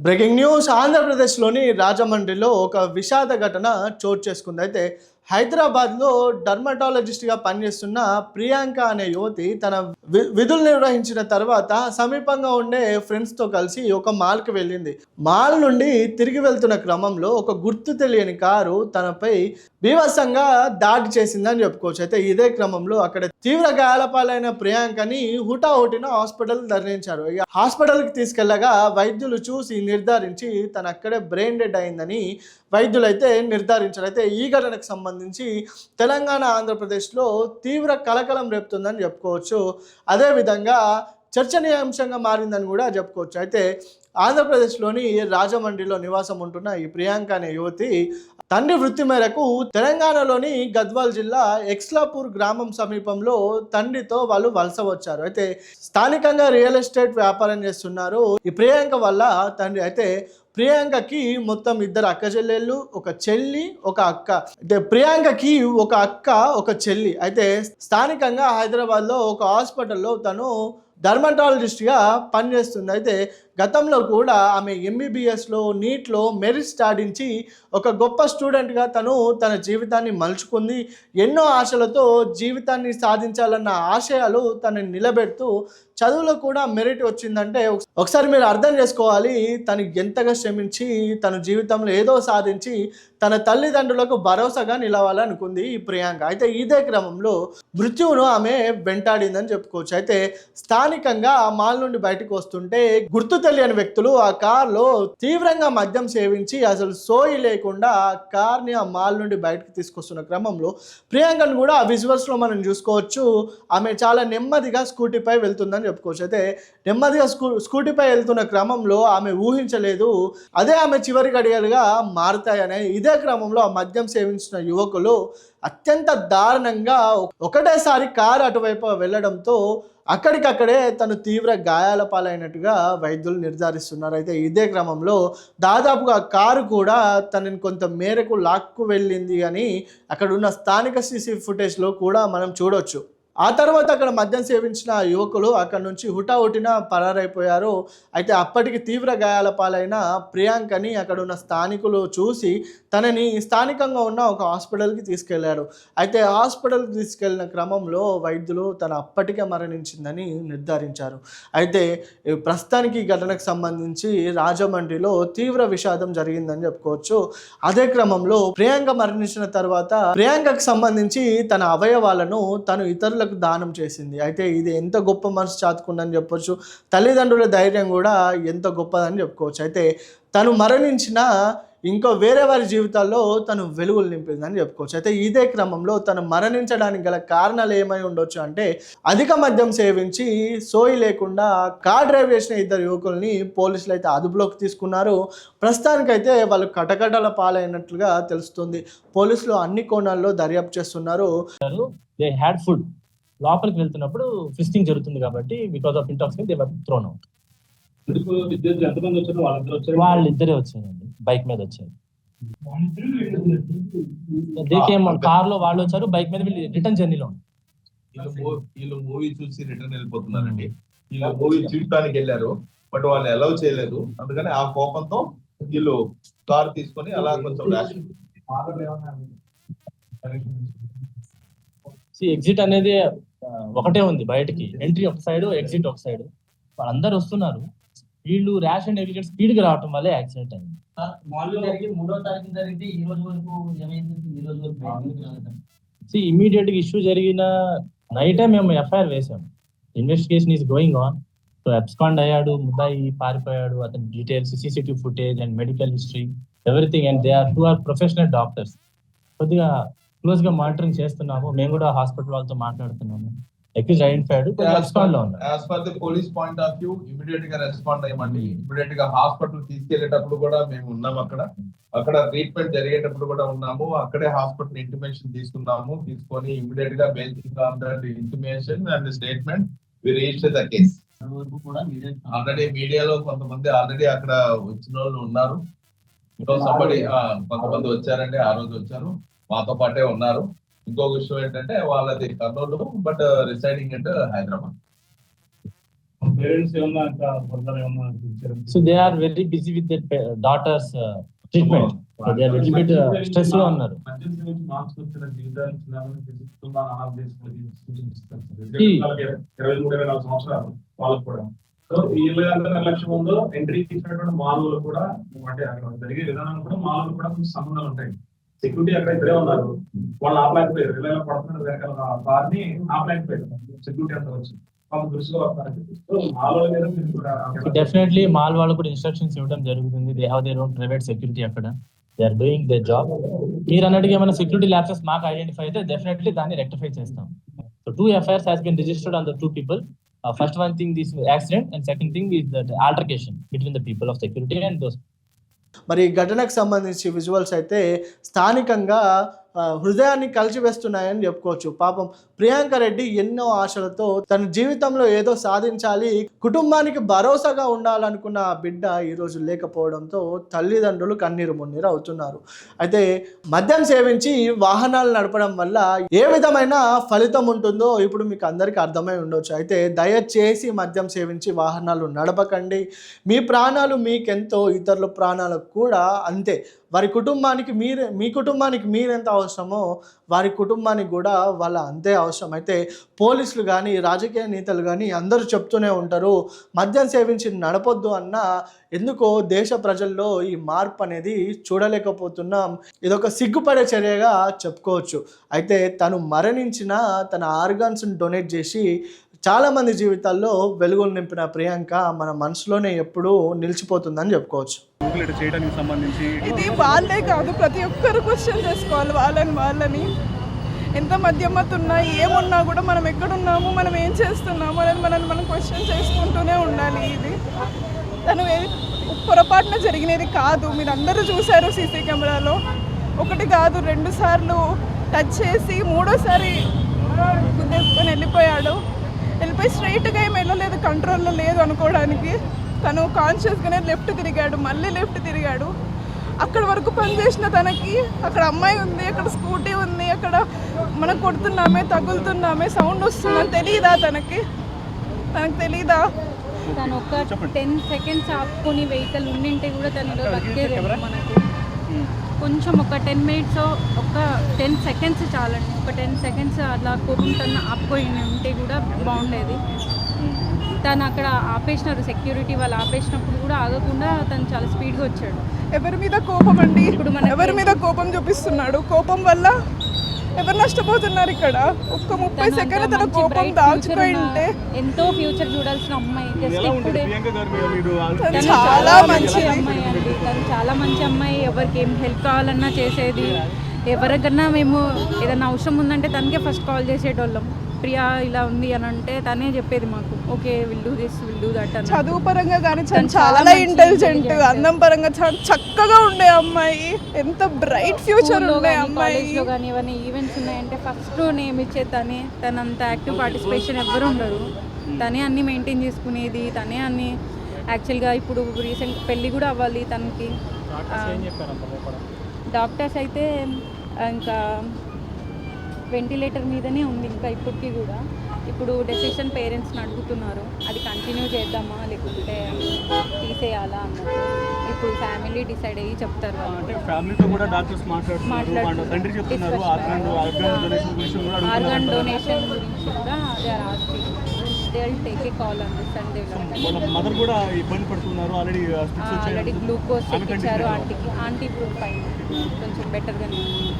Breaking news ఆంధ్రప్రదేశ్లోని రాజమండ్రిలో ఒక విషాద ఘటన చోటు చేసుకుంది. అయితే హైదరాబాద్లో డర్మటాలజిస్ట్గా పనిచేస్తున్న ప్రియాంక అనే యువతి తన విధులు నిర్వహించిన తర్వాత సమీపంగా ఉండే ఫ్రెండ్స్తో కలిసి ఒక మాల్కి వెళ్ళింది. మాల్ నుండి తిరిగి వెళ్తున్న క్రమంలో ఒక గుర్తు తెలియని కారు తనపై బీభత్సంగా దాడి చేసిందని చెప్పుకోవచ్చు. అయితే ఇదే క్రమంలో అక్కడ తీవ్ర గాయాల పాలైన ప్రియాంకని హుటాహుటిన హాస్పిటల్ తరలించారు. ఇక హాస్పిటల్కి తీసుకెళ్లగా వైద్యులు చూసి నిర్ధారించి తను అక్కడే బ్రెయిన్ డెడ్ అయిందని వైద్యులు అయితే నిర్ధారించారు. అయితే ఈ ఘటనకు సంబంధించి తెలంగాణ ఆంధ్రప్రదేశ్లో తీవ్ర కలకలం రేపుతుందని చెప్పుకోవచ్చు. అదేవిధంగా చర్చనీయాంశంగా మారిందని కూడా చెప్పుకోవచ్చు. అయితే ఆంధ్రప్రదేశ్లోని రాజమండ్రిలో నివాసం ఉంటున్న ఈ ప్రియాంక అనే యువతి తండ్రి వృత్తి మేరకు తెలంగాణలోని గద్వాల్ జిల్లా ఎక్స్లాపూర్ గ్రామం సమీపంలో తండ్రితో వాళ్ళు వలస వచ్చారు. అయితే స్థానికంగా రియల్ ఎస్టేట్ వ్యాపారం చేస్తున్నారు ఈ ప్రియాంక వల్ల తండ్రి. అయితే ప్రియాంకకి మొత్తం ఇద్దరు అక్క చెల్లెళ్ళు, ఒక చెల్లి, ఒక అక్క. అయితే ప్రియాంకకి ఒక అక్క, ఒక చెల్లి. అయితే స్థానికంగా హైదరాబాద్లో ఒక హాస్పిటల్లో తను డర్మటాలజిస్ట్గా పనిచేస్తుంది. అయితే గతంలో కూడా ఆమె ఎంబీబీఎస్లో నీట్లో మెరిట్ సాధించి ఒక గొప్ప స్టూడెంట్గా తను తన జీవితాన్ని మలుచుకుంది. ఎన్నో ఆశలతో జీవితాన్ని సాధించాలన్న ఆశయాలు తనని నిలబెడుతూ చదువులో కూడా మెరిట్ వచ్చిందంటే ఒకసారి మీరు అర్థం చేసుకోవాలి తను ఎంతగా శ్రమించి తన జీవితంలో ఏదో సాధించి తన తల్లిదండ్రులకు భరోసాగా నిలవాలనుకుంది ఈ ప్రియాంక. అయితే ఇదే క్రమంలో మృత్యువును ఆమె వెంటాడిందని చెప్పుకోవచ్చు. అయితే స్థానికంగా ఆ మాల్ నుండి బయటకు వస్తుంటే గుర్తు తెలియని వ్యక్తులు ఆ కార్లో తీవ్రంగా మద్యం సేవించి అసలు సోయి లేకుండా ఆ కార్ని ఆ మాల్ నుండి బయటకు తీసుకొస్తున్న క్రమంలో ప్రియాంకను కూడా ఆ విజువల్స్లో మనం చూసుకోవచ్చు. ఆమె చాలా నెమ్మదిగా స్కూటీపై వెళ్తుందని చెప్పుకోవచ్చు. అయితే నెమ్మదిగా స్కూటీపై వెళ్తున్న క్రమంలో ఆమె ఊహించలేదు అదే ఆమె చివరి గడియలుగా మారుతాయని. ఇదే క్రమంలో ఆ మద్యం సేవించిన యువకులు అత్యంత దారుణంగా ఒకటేసారి కారు అటువైపు వెళ్ళడంతో అక్కడికక్కడే తను తీవ్ర గాయాల పాలైనట్టుగా వైద్యులు నిర్ధారిస్తున్నారు. అయితే ఇదే క్రమంలో దాదాపుగా కారు కూడా తనని కొంత మేరకు లాక్కు వెళ్ళింది అని అక్కడ ఉన్న స్థానిక సీసీ ఫుటేజ్లో కూడా మనం చూడవచ్చు. ఆ తర్వాత అక్కడ మద్యం సేవించిన యువకులు అక్కడి నుంచి హుటాహుటిన పరారైపోయారు. అయితే అప్పటికి తీవ్ర గాయాల పాలైన ప్రియాంకని అక్కడ ఉన్న స్థానికులు చూసి తనని స్థానికంగా ఉన్న ఒక హాస్పిటల్కి తీసుకెళ్లారు. అయితే హాస్పిటల్కి తీసుకెళ్లిన క్రమంలో వైద్యులు తన అప్పటికే మరణించిందని నిర్ధారించారు. అయితే ప్రస్తుతానికి ఈ ఘటనకు సంబంధించి రాజమండ్రిలో తీవ్ర విషాదం జరిగిందని చెప్పుకోవచ్చు. అదే క్రమంలో ప్రియాంక మరణించిన తర్వాత ప్రియాంకకు సంబంధించి తన అవయవాలను తను ఇతరుల దానం చేసింది. అయితే ఇది ఎంత గొప్ప మనసు చాతుకుందని చెప్పొచ్చు. తల్లిదండ్రుల ధైర్యం కూడా ఎంత గొప్పదని చెప్పుకోవచ్చు. అయితే తను మరణించిన ఇంకో వేరే వారి జీవితాల్లో తను వెలుగులు నింపిందని చెప్పుకోవచ్చు. అయితే ఇదే క్రమంలో తను మరణించడానికి గల కారణాలు ఏమై ఉండొచ్చు అంటే అధిక మద్యం సేవించి సోయి లేకుండా కార్ డ్రైవ్ చేసిన ఇద్దరు యువకుల్ని పోలీసులు అయితే అదుపులోకి తీసుకున్నారు. ప్రస్తుతానికైతే వాళ్ళు కటకటాల పాలైనట్లుగా తెలుస్తుంది. పోలీసులు అన్ని కోణాల్లో దర్యాప్తు చేస్తున్నారు. లోపలికి వెళ్తున్నప్పుడు ఫిస్టింగ్ జరుగుతుంది కాబట్టి because of intoxication they were throne out. వాళ్ళిద్దరే వచ్చారండి, బైక్ మీద వచ్చారు. కార్ లో వాళ్ళు వచ్చారు, బైక్ మీద వీళ్ళు రిటర్న్ జర్నీలో వీళ్ళు మూవీ చూసి రిటర్న్ వెళ్ళిపోతున్నారండి. వీళ్ళు మూవీ చూడటానికి వెళ్ళారు బట్ వాళ్ళు అలౌ చేయలేదు. అందుకని ఆ కోపంతో వీళ్ళు కార్ తీసుకొని అలా కొంచెం ఎగ్జిట్ అనేది ఒకటే ఉంది, బయటకి ఎంట్రీ ఒక సైడ్, ఎగ్జిట్ ఒక సైడ్. వాళ్ళందరూ వస్తున్నారు, వీళ్ళు ర్యాష్ అండ్ నెగ్లిజెంట్ స్పీడ్ గా రావటం వల్లే యాక్సిడెంట్ అయింది. ఇమీడియట్ గా ఇష్యూ జరిగిన నైటే మేము ఎఫ్ఐఆర్ వేసాము. Investigation is going on. So abscond అయ్యాడు, ముద్దాయి పారిపోయాడు, అతని details, CCTV footage and medical history everything. And they are professional doctors. కొద్దిగా క్లోజ్ గా మానిటరింగ్ చేస్తున్నాము. మేము కూడా హాస్పిటల్ వాళ్ళతో మాట్లాడుతున్నాము. Police point of view immediate గా రెస్పాండ్ అయ్యమండి. ఇమీడియట్ గా హాస్పిటల్ తీసుకెళ్లేటప్పుడు కూడా మేము ఉన్నాము. అక్కడ ట్రీట్మెంట్ జరిగేటప్పుడు కూడా ఉన్నాము. అక్కడే హాస్పిటల్ ఇంటిమేషన్ తీసుకున్నాము. తీసుకొని ఇమీడియట్ గా based on that intimation and statement we register the case. Already మీడియాలో కొంతమంది ఆల్రెడీ అక్కడ వచ్చిన వాళ్ళు ఉన్నారు. కొంతమంది వచ్చారండి, ఆ రోజు వచ్చారు, మాతో పాటే ఉన్నారు. ఇంకొక విషయం ఏంటంటే వాళ్ళది Kurnool but residing at Hyderabad. Parents ఏమన్నా ఇంకా ఫర్దర్ ఏమన్నా ఇచ్చారు? So they are very busy with their daughter's treatment. They are little bit stress లో ఉన్నారు. మధ్యలో నుంచి మార్క్స్ వచ్చిన జీవితాలు చిన్న అనాథ చేసుకుని సూచిస్తారు. ఈ- 23-24 సంవత్సరాలు వాళ్ళకు కూడా. సో వీళ్ళందరూ నిర్లక్ష్యం ఉందో ఎంట్రీ ఇచ్చినటువంటి మానవులు కూడా, అంటే అక్కడ జరిగే విధానం కూడా మానవులు కూడా కొంచెం సంబంధాలు ఉంటాయి. సెక్యూరిటీ అక్కడ ఇద్దరే ఉన్నారు, వాళ్ళు ఆపలేకపోయారు. ఇలా పడుతున్నారు వెనకాల వారిని ఆపలేకపోయారు. సెక్యూరిటీ అంతా వచ్చి వాళ్ళు దృష్టిలో వస్తారు. సో మానవుల మీద మీరు కూడా డెఫినెట్లీ మాల్ వాళ్ళు కూడా ఇన్స్ట్రక్షన్స్ ఇవ్వడం జరుగుతుంది. They have their own private security అక్కడ. They are doing their job. మీరు అన్నట్టుగా ఏమైనా సెక్యూరిటీ ల్యాప్సెస్ మాకు ఐడెంటిఫై అయితే డెఫినెట్లీ దాన్ని రెక్టిఫై చేస్తాం. So 2 FIRs has been registered on the 2 people. First one thing, this accident, and second thing is the altercation between the people of security and those. మరి ఈ ఘటనకు సంబంధించి visuals అయితే స్థానికంగా హృదయాన్ని కలిచివేస్తున్నాయని చెప్పుకోవచ్చు. పాపం ప్రియాంక రెడ్డి ఎన్నో ఆశలతో తన జీవితంలో ఏదో సాధించాలి, కుటుంబానికి భరోసాగా ఉండాలనుకున్న ఆ బిడ్డ ఈరోజు లేకపోవడంతో తల్లిదండ్రులు కన్నీరు మున్నీరు అవుతున్నారు. అయితే మద్యం సేవించి వాహనాలు నడపడం వల్ల ఏ విధమైన ఫలితం ఉంటుందో ఇప్పుడు మీకు అందరికీ అర్థమై ఉండొచ్చు. అయితే దయచేసి మద్యం సేవించి వాహనాలు నడపకండి. మీ ప్రాణాలు మీకెంతో ఇతరుల ప్రాణాలకు కూడా అంతే. వారి కుటుంబానికి మీ కుటుంబానికి మీరెంత అవసరమో వారి కుటుంబానికి కూడా వాళ్ళ అంతే అవసరం. అయితే పోలీసులు కానీ రాజకీయ నేతలు కానీ అందరూ చెప్తూనే ఉంటారు, మద్యం సేవించి నడపొద్దు అన్న. ఎందుకో దేశ ప్రజల్లో ఈ మార్పు అనేది చూడలేకపోతున్నాం. ఇదొక సిగ్గుపడే చర్యగా చెప్పుకోవచ్చు. అయితే తను మరణించిన తన ఆర్గాన్స్ని డొనేట్ చేసి చాలామంది జీవితాల్లో వెలుగులు నింపిన ప్రియాంక మన మనసులోనే ఎప్పుడూ నిలిచిపోతుందని చెప్పుకోవచ్చు. చేయడానికి సంబంధించి ఇది వాళ్ళే కాదు, ప్రతి ఒక్కరు క్వశ్చన్ చేసుకోవాలి వాళ్ళని. ఎంత మధ్యమత్తు ఉన్నా ఏమున్నా కూడా మనం ఎక్కడున్నాము, మనం ఏం చేస్తున్నాము అనేది మనం క్వశ్చన్ చేసుకుంటూనే ఉండాలి. ఇది తను పొరపాటున జరిగినది కాదు. మీరు అందరూ చూశారు సీసీ కెమెరాలో. 1 కాదు 2 సార్లు టచ్ చేసి 3ఓసారి గుద్దేసుకొని వెళ్ళిపోయి స్ట్రైట్గా ఏమి వెళ్ళలేదు, కంట్రోల్లో లేదు అనుకోవడానికి. తను కాన్షియస్గానే లెఫ్ట్ తిరిగాడు, మళ్ళీ లెఫ్ట్ తిరిగాడు. అక్కడ వరకు పనిచేసిన తనకి అక్కడ అమ్మాయి ఉంది, అక్కడ స్కూటీ ఉంది, అక్కడ మనం కొడుతున్నామే, తగులుతున్నామే, సౌండ్ వస్తుందని తెలీదా తనకు తెలీదా? తను ఒక 10 seconds ఆపుకొని వెహికల్ ఉండింటే కూడా తను బతికేదేమో. మనకు కొంచెం ఒక 10 minutes, ఒక 10 seconds చాలండి. ఒక 10 seconds అలా కొడుకుంటున్న ఆపుకొని ఉంటే కూడా బాగుండేది. తను అక్కడ ఆపేసినారు, సెక్యూరిటీ వాళ్ళు ఆపేసినప్పుడు కూడా ఆగకుండా తను చాలా స్పీడ్గా వచ్చాడు. ఎవరి మీద కోపం అండి? ఇప్పుడు మన ఎవరి మీద కోపం చూపిస్తున్నాడు? కోపం వల్ల ఎవరు నష్టపోతున్నారు? ఇక్కడ ఒక్క 30 సెకండ్ల తన కోపం దాచుకొని ఉంటే ఎంతో ఫ్యూచర్ చూడాల్సిన అమ్మాయి. జస్ట్ ఇప్పుడే తను చాలా మంచి అమ్మాయి అండి. తను చాలా మంచి అమ్మాయి. ఎవరికి ఏం హెల్ప్ కావాలన్నా చేసేది. ఎవరికన్నా మేము ఏదైనా అవసరం ఉందంటే తనకే ఫస్ట్ కాల్ చేసేటోళ్ళం. ప్రియా ఇలా ఉంది అని అంటే తనే చెప్పేది మాకు, okay will do this, will do that అని. చదువు పరంగా కానీ చాలా ఇంటెలిజెంట్, అందం పరంగా చాలా చక్కగా ఉండే అమ్మాయి. ఎంత బ్రైట్ ఫ్యూచర్ ఉండే అమ్మాయి. కాలేజ్లో కానీ ఏమైనా ఈవెంట్స్ ఉన్నాయంటే ఫస్ట్ నేమ్ ఇచ్చే తనే. తనంత యాక్టివ్ పార్టిసిపేషన్ ఎవ్వరు ఉండరు. తనే అన్నీ మెయింటైన్ చేసుకునేది, తనే అన్నీ. యాక్చువల్గా ఇప్పుడు రీసెంట్ పెళ్ళి కూడా అవ్వాలి తనకి. డాక్టర్స్ అయితే ఇంకా వెంటిలేటర్ మీదనే ఉంది ఇంకా ఇప్పటికీ కూడా. ఇప్పుడు డెసిషన్ పేరెంట్స్ని అడుగుతున్నారు, అది కంటిన్యూ చేద్దామా లేకుంటే తీసేయాలా అన్నట్టు. ఇప్పుడు ఫ్యామిలీ డిసైడ్ అయ్యి చెప్తారు. ఆర్గాన్ డొనేషన్ గురించి కూడా they are asking. They will take a call on this and they will already glucose ఇచ్చారు ఆంటీకి. ఆంటీ ఇప్పుడు ఫైన్, కొంచెం బెటర్గానే ఉంది.